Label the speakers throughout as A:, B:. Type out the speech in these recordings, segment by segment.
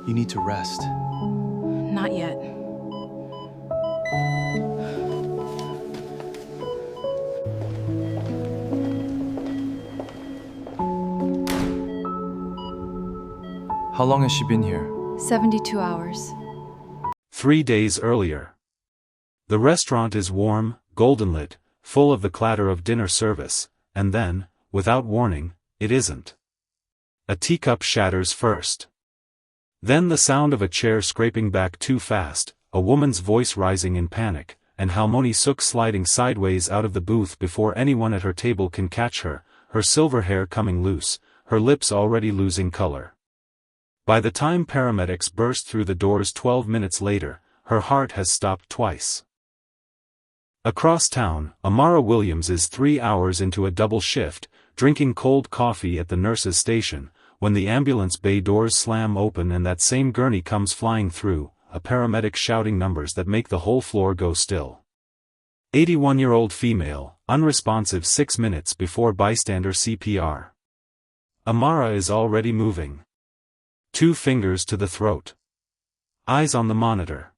A: You need to rest.
B: Not yet.
A: How long has she been here?
B: 72 hours.
C: 3 days earlier. The restaurant is warm, golden lit, full of the clatter of dinner service, and then, without warning, it isn't. A teacup shatters first. Then the sound of a chair scraping back too fast, a woman's voice rising in panic, and Halmoni Suk sliding sideways out of the booth before anyone at her table can catch her, her silver hair coming loose, her lips already losing color. By the time paramedics burst through the doors 12 minutes later, her heart has stopped twice. Across town, Amara Williams is 3 hours into a double shift, drinking cold coffee at the nurse's station, when the ambulance bay doors slam open and that same gurney comes flying through, a paramedic shouting numbers that make the whole floor go still. 81-year-old female, unresponsive 6 minutes before bystander CPR. Amara is already moving. 2 fingers to the throat. Eyes on the monitor.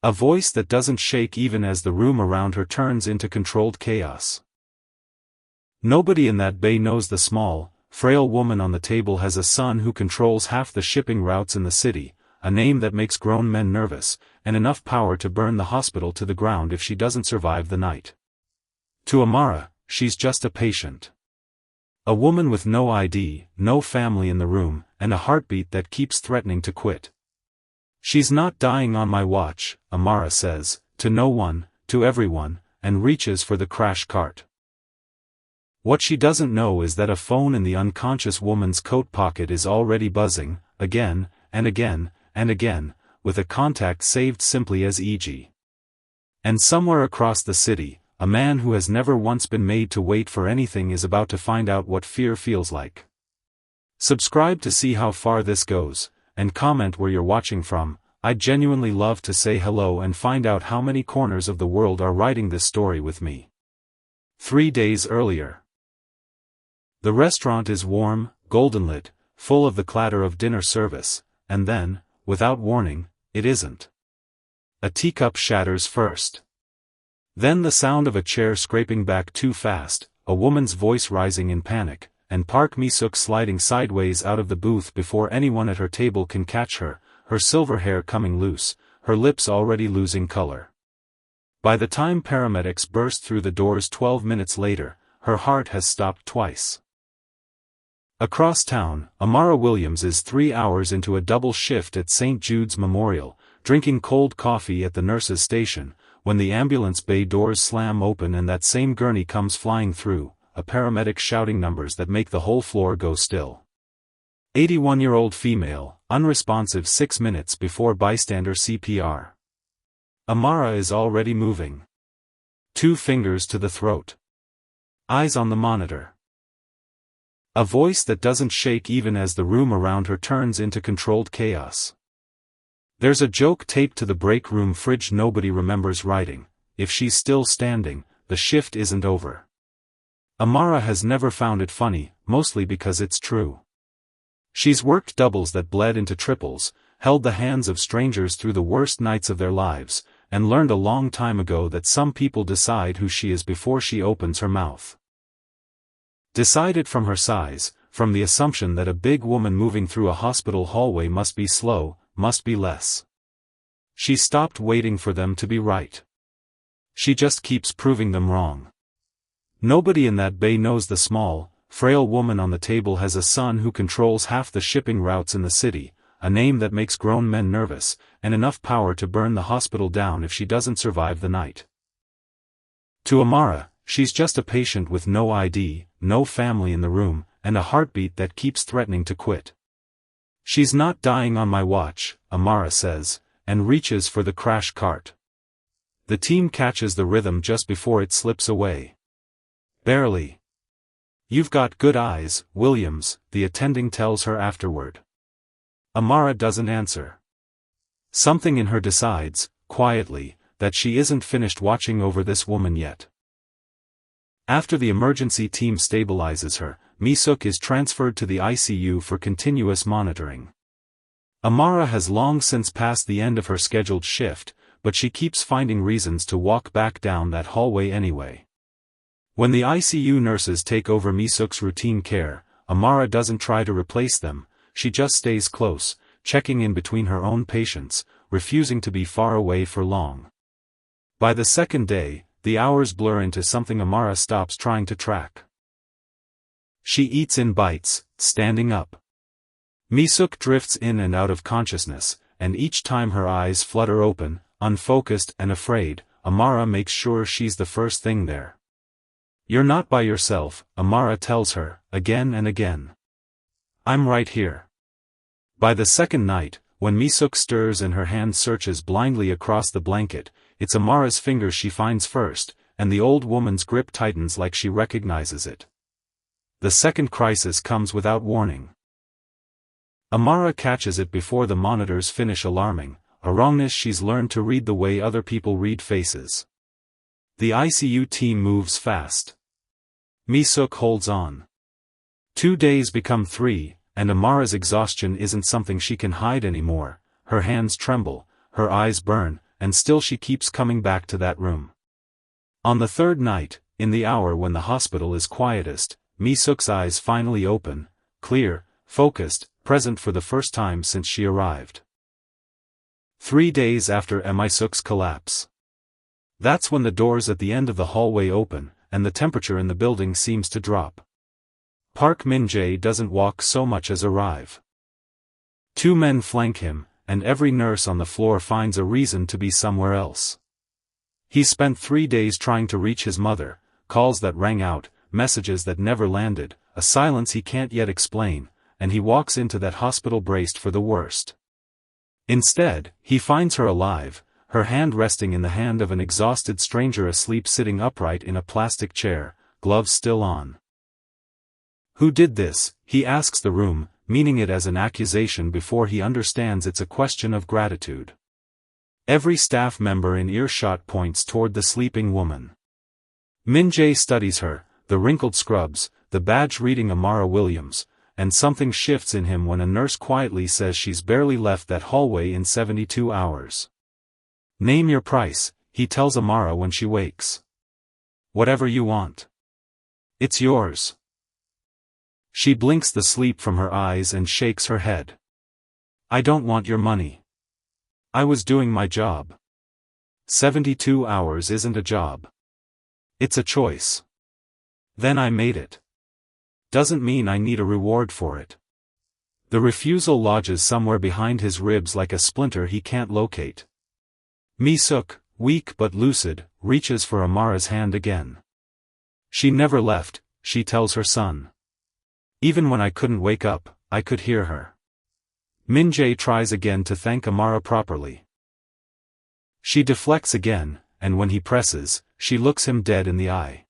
C: A voice that doesn't shake even as the room around her turns into controlled chaos. Nobody in that bay knows the small, frail woman on the table has a son who controls half the shipping routes in the city, a name that makes grown men nervous, and enough power to burn the hospital to the ground if she doesn't survive the night. To Amara, she's just a patient. A woman with no ID, no family in the room, and a heartbeat that keeps threatening to quit. She's not dying on my watch, Amara says, to no one, to everyone, and reaches for the crash cart. What she doesn't know is that a phone in the unconscious woman's coat pocket is already buzzing, again, and again, and again, with a contact saved simply as EG. And somewhere across the city, a man who has never once been made to wait for anything is about to find out what fear feels like. Subscribe to see how far this goes, and comment where you're watching from. I'd genuinely love to say hello and find out how many corners of the world are writing this story with me. 3 days earlier. The restaurant is warm, golden lit, full of the clatter of dinner service, and then, without warning, it isn't. A teacup shatters first. Then the sound of a chair scraping back too fast, a woman's voice rising in panic, and Park Mi-suk sliding sideways out of the booth before anyone at her table can catch her, her silver hair coming loose, her lips already losing color. By the time paramedics burst through the doors 12 minutes later, her heart has stopped twice. Across town, Amara Williams is 3 hours into a double shift at St. Jude's Memorial, drinking cold coffee at the nurse's station, when the ambulance bay doors slam open and that same gurney comes flying through, a paramedic shouting numbers that make the whole floor go still. 81-year-old female, unresponsive 6 minutes before bystander CPR. Amara is already moving. 2 fingers to the throat. Eyes on the monitor. A voice that doesn't shake even as the room around her turns into controlled chaos. There's a joke taped to the break room fridge nobody remembers writing: if she's still standing, the shift isn't over. Amara has never found it funny, mostly because it's true. She's worked doubles that bled into triples, held the hands of strangers through the worst nights of their lives, and learned a long time ago that some people decide who she is before she opens her mouth. Decided from her size, from the assumption that a big woman moving through a hospital hallway must be slow, must be less. She stopped waiting for them to be right. She just keeps proving them wrong. Nobody in that bay knows the small, frail woman on the table has a son who controls half the shipping routes in the city, a name that makes grown men nervous, and enough power to burn the hospital down if she doesn't survive the night. To Amara, she's just a patient with no ID, no family in the room, and a heartbeat that keeps threatening to quit. She's not dying on my watch, Amara says, and reaches for the crash cart. The team catches the rhythm just before it slips away. Barely. You've got good eyes, Williams, the attending tells her afterward. Amara doesn't answer. Something in her decides, quietly, that she isn't finished watching over this woman yet. After the emergency team stabilizes her, Mi-suk is transferred to the ICU for continuous monitoring. Amara has long since passed the end of her scheduled shift, but she keeps finding reasons to walk back down that hallway anyway. When the ICU nurses take over Mi-suk's routine care, Amara doesn't try to replace them, she just stays close, checking in between her own patients, refusing to be far away for long. By the second day, the hours blur into something Amara stops trying to track. She eats in bites, standing up. Mi-suk drifts in and out of consciousness, and each time her eyes flutter open, unfocused and afraid, Amara makes sure she's the first thing there. "You're not by yourself," Amara tells her, again and again. "I'm right here." By the second night, when Mi-suk stirs and her hand searches blindly across the blanket, it's Amara's fingers she finds first, and the old woman's grip tightens like she recognizes it. The second crisis comes without warning. Amara catches it before the monitors finish alarming, a wrongness she's learned to read the way other people read faces. The ICU team moves fast. Mi-suk holds on. 2 days become 3, and Amara's exhaustion isn't something she can hide anymore. Her hands tremble, her eyes burn, and still she keeps coming back to that room. On the third night, in the hour when the hospital is quietest, Mi-suk's eyes finally open, clear, focused, present for the first time since she arrived. 3 days after Mi-suk's collapse. That's when the doors at the end of the hallway open, and the temperature in the building seems to drop. Park Min-jae doesn't walk so much as arrive. 2 men flank him, and every nurse on the floor finds a reason to be somewhere else. He spent 3 days trying to reach his mother, calls that rang out, messages that never landed, a silence he can't yet explain, and he walks into that hospital braced for the worst. Instead, he finds her alive, her hand resting in the hand of an exhausted stranger asleep sitting upright in a plastic chair, gloves still on. "Who did this?" he asks the room, meaning it as an accusation before he understands it's a question of gratitude. Every staff member in earshot points toward the sleeping woman. Min-jae studies her, the wrinkled scrubs, the badge reading Amara Williams, and something shifts in him when a nurse quietly says she's barely left that hallway in 72 hours. "Name your price," he tells Amara when she wakes. "Whatever you want. It's yours." She blinks the sleep from her eyes and shakes her head. "I don't want your money. I was doing my job." 72 hours isn't a job. It's a choice. Then I made it. Doesn't mean I need a reward for it. The refusal lodges somewhere behind his ribs like a splinter he can't locate. Mi-suk, weak but lucid, reaches for Amara's hand again. "She never left," she tells her son. "Even when I couldn't wake up, I could hear her." Min-jae tries again to thank Amara properly. She deflects again, and when he presses, she looks him dead in the eye.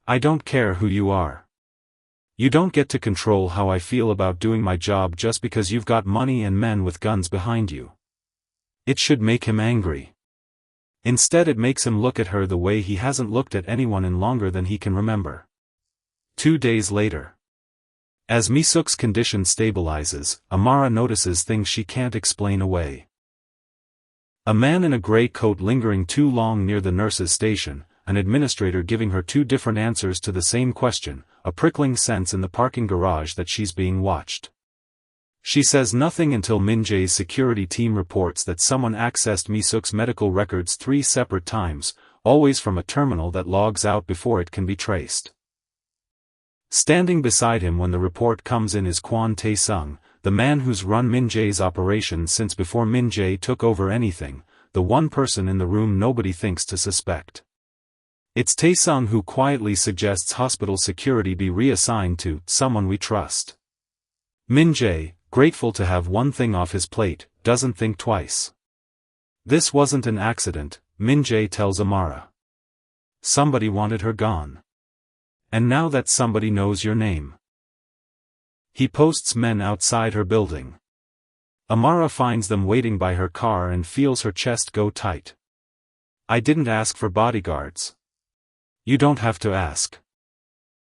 C: "I don't care who you are. You don't get to control how I feel about doing my job just because you've got money and men with guns behind you." It should make him angry. Instead it makes him look at her the way he hasn't looked at anyone in longer than he can remember. 2 days later. As Mi-suk's condition stabilizes, Amara notices things she can't explain away. A man in a gray coat lingering too long near the nurse's station, an administrator giving her 2 different answers to the same question, a prickling sense in the parking garage that she's being watched. She says nothing until Min-jae's security team reports that someone accessed Mi-suk's medical records 3 separate times, always from a terminal that logs out before it can be traced. Standing beside him when the report comes in is Kwon Tae-sung, the man who's run Min-jae's operation since before Min-jae took over anything, the one person in the room nobody thinks to suspect. It's Tae-sung who quietly suggests hospital security be reassigned to someone we trust. Min-jae, grateful to have one thing off his plate, doesn't think twice. This wasn't an accident, Min-jae tells Amara. Somebody wanted her gone. And now that somebody knows your name. He posts men outside her building. Amara finds them waiting by her car and feels her chest go tight. "I didn't ask for bodyguards." "You don't have to ask.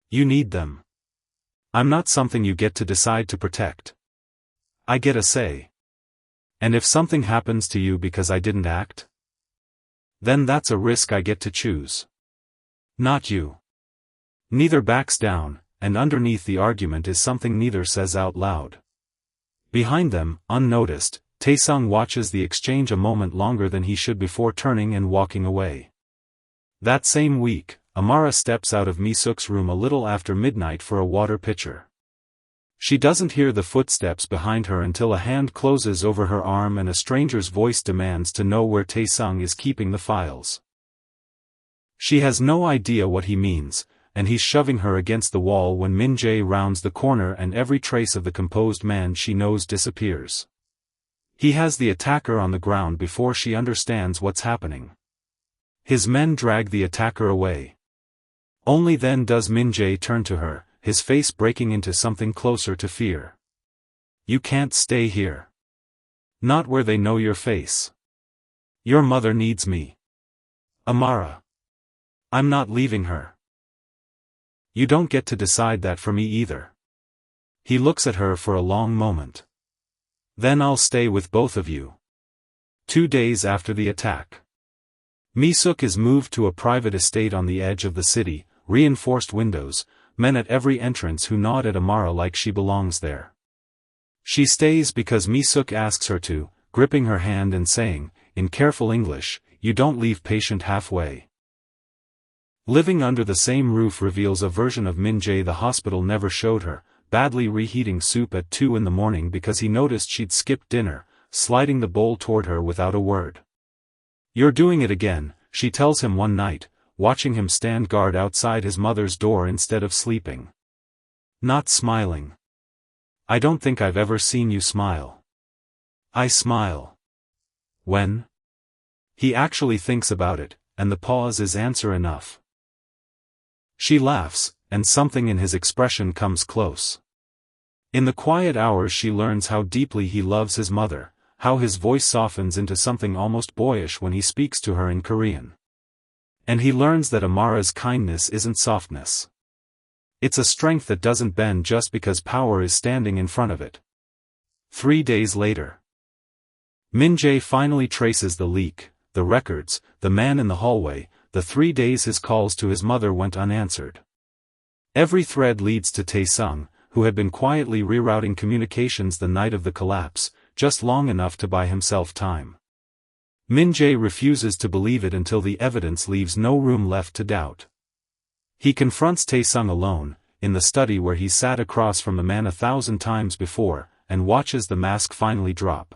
C: You need them. I'm not something you get to decide to protect. I get a say." And if something happens to you because I didn't act? Then that's a risk I get to choose. Not you. Neither backs down, and underneath the argument is something neither says out loud. Behind them, unnoticed, Taesung watches the exchange a moment longer than he should before turning and walking away. That same week, Amara steps out of Mi-suk's room a little after midnight for a water pitcher. She doesn't hear the footsteps behind her until a hand closes over her arm and a stranger's voice demands to know where Taesung is keeping the files. She has no idea what he means, and he's shoving her against the wall when Min-jae rounds the corner and every trace of the composed man she knows disappears. He has the attacker on the ground before she understands what's happening. His men drag the attacker away. Only then does Min-jae turn to her, his face breaking into something closer to fear. You can't stay here. Not where they know your face. Your mother needs me. Amara. I'm not leaving her. You don't get to decide that for me either. He looks at her for a long moment. Then I'll stay with both of you. 2 days after the attack. Mi-suk is moved to a private estate on the edge of the city, reinforced windows, men at every entrance who nod at Amara like she belongs there. She stays because Mi-suk asks her to, gripping her hand and saying, in careful English, "You don't leave patient halfway." Living under the same roof reveals a version of Min-jae the hospital never showed her, badly reheating soup at 2 in the morning because he noticed she'd skipped dinner, sliding the bowl toward her without a word. "You're doing it again," she tells him one night, watching him stand guard outside his mother's door instead of sleeping. Not smiling. "I don't think I've ever seen you smile." "I smile." When? He actually thinks about it, and the pause is answer enough. She laughs, and something in his expression comes close. In the quiet hours she learns how deeply he loves his mother, how his voice softens into something almost boyish when he speaks to her in Korean. And he learns that Amara's kindness isn't softness. It's a strength that doesn't bend just because power is standing in front of it. 3 days later. Min-jae finally traces the leak, the records, the man in the hallway, the 3 days his calls to his mother went unanswered. Every thread leads to Taesung, who had been quietly rerouting communications the night of the collapse, just long enough to buy himself time. Min-jae refuses to believe it until the evidence leaves no room left to doubt. He confronts Taesung alone, in the study where he sat across from the man 1,000 times before, and watches the mask finally drop.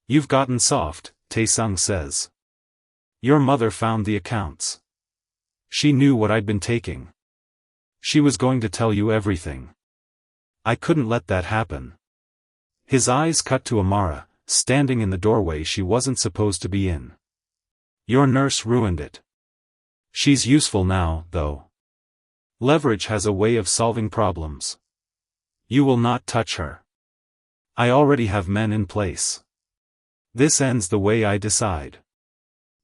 C: "You've gotten soft," Taesung says. "Your mother found the accounts. She knew what I'd been taking. She was going to tell you everything. I couldn't let that happen." His eyes cut to Amara, standing in the doorway she wasn't supposed to be in. "Your nurse ruined it. She's useful now, though. Leverage has a way of solving problems. You will not touch her. I already have men in place. This ends the way I decide."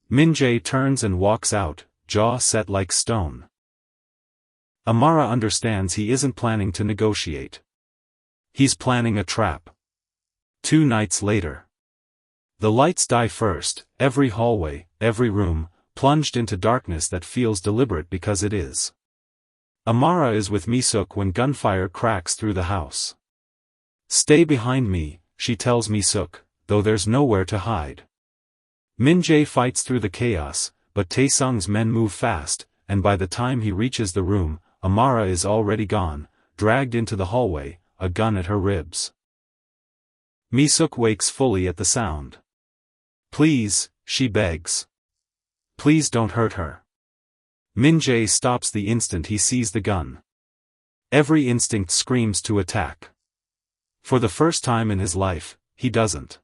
C: Min-jae turns and walks out, jaw set like stone. Amara understands he isn't planning to negotiate. He's planning a trap. 2 nights later. The lights die first, every hallway, every room, plunged into darkness that feels deliberate because it is. Amara is with Mi-suk when gunfire cracks through the house. "Stay behind me," she tells Mi-suk, though there's nowhere to hide. Min-jae fights through the chaos, but Taesung's men move fast, and by the time he reaches the room, Amara is already gone, dragged into the hallway, a gun at her ribs. Mi-suk wakes fully at the sound. "Please," she begs. "Please don't hurt her." Min-jae stops the instant he sees the gun. Every instinct screams to attack. For the first time in his life, he doesn't.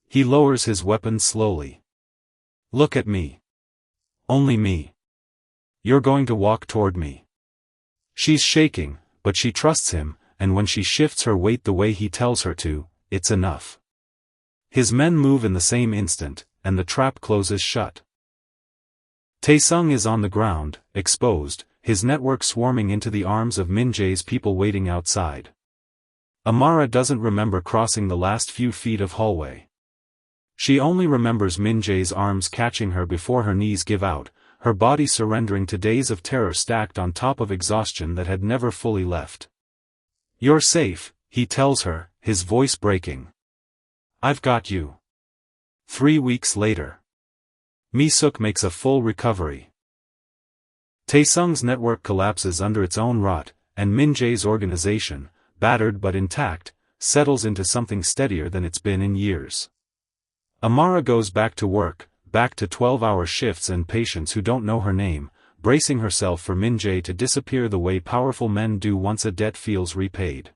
C: He lowers his weapon slowly. "Look at me. Only me. You're going to walk toward me." She's shaking, but she trusts him, and when she shifts her weight the way he tells her to, it's enough. His men move in the same instant, and the trap closes shut. Taesung is on the ground, exposed, his network swarming into the arms of Min-jae's people waiting outside. Amara doesn't remember crossing the last few feet of hallway. She only remembers Min Jae's arms catching her before her knees give out, her body surrendering to days of terror stacked on top of exhaustion that had never fully left. "You're safe," he tells her, his voice breaking. "I've got you." 3 weeks later. Mi-suk makes a full recovery. Taesung's network collapses under its own rot, and Min Jae's organization, battered but intact, settles into something steadier than it's been in years. Amara goes back to work, back to 12-hour shifts and patients who don't know her name, bracing herself for Min Jae to disappear the way powerful men do once a debt feels repaid.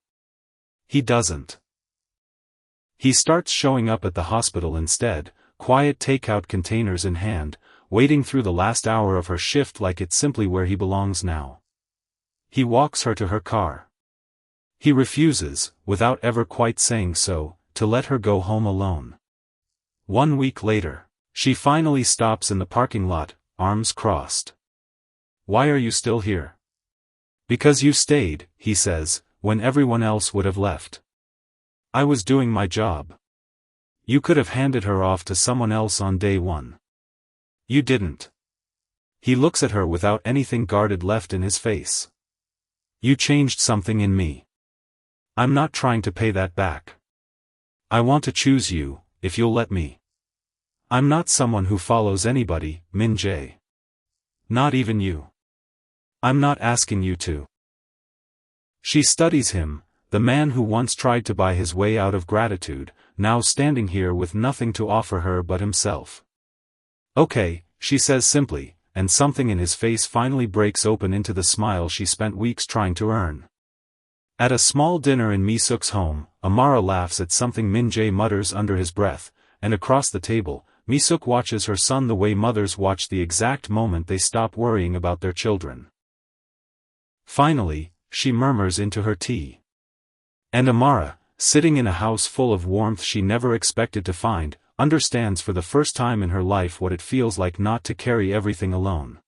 C: He doesn't. He starts showing up at the hospital instead, quiet takeout containers in hand, waiting through the last hour of her shift like it's simply where he belongs now. He walks her to her car. He refuses, without ever quite saying so, to let her go home alone. 1 week later, she finally stops in the parking lot, arms crossed. "Why are you still here?" "Because you stayed," he says, "when everyone else would have left. I was doing my job. You could have handed her off to someone else on day one. You didn't." He looks at her without anything guarded left in his face. "You changed something in me. I'm not trying to pay that back. I want to choose you, if you'll let me. I'm not someone who follows anybody, Min Jae. Not even you. I'm not asking you to." She studies him, the man who once tried to buy his way out of gratitude, now standing here with nothing to offer her but himself. "Okay," she says simply, and something in his face finally breaks open into the smile she spent weeks trying to earn. At a small dinner in Mi-suk's home, Amara laughs at something Min Jae mutters under his breath, and across the table, Mi-suk watches her son the way mothers watch the exact moment they stop worrying about their children. Finally, she murmurs into her tea. And Amara, sitting in a house full of warmth she never expected to find, understands for the first time in her life what it feels like not to carry everything alone.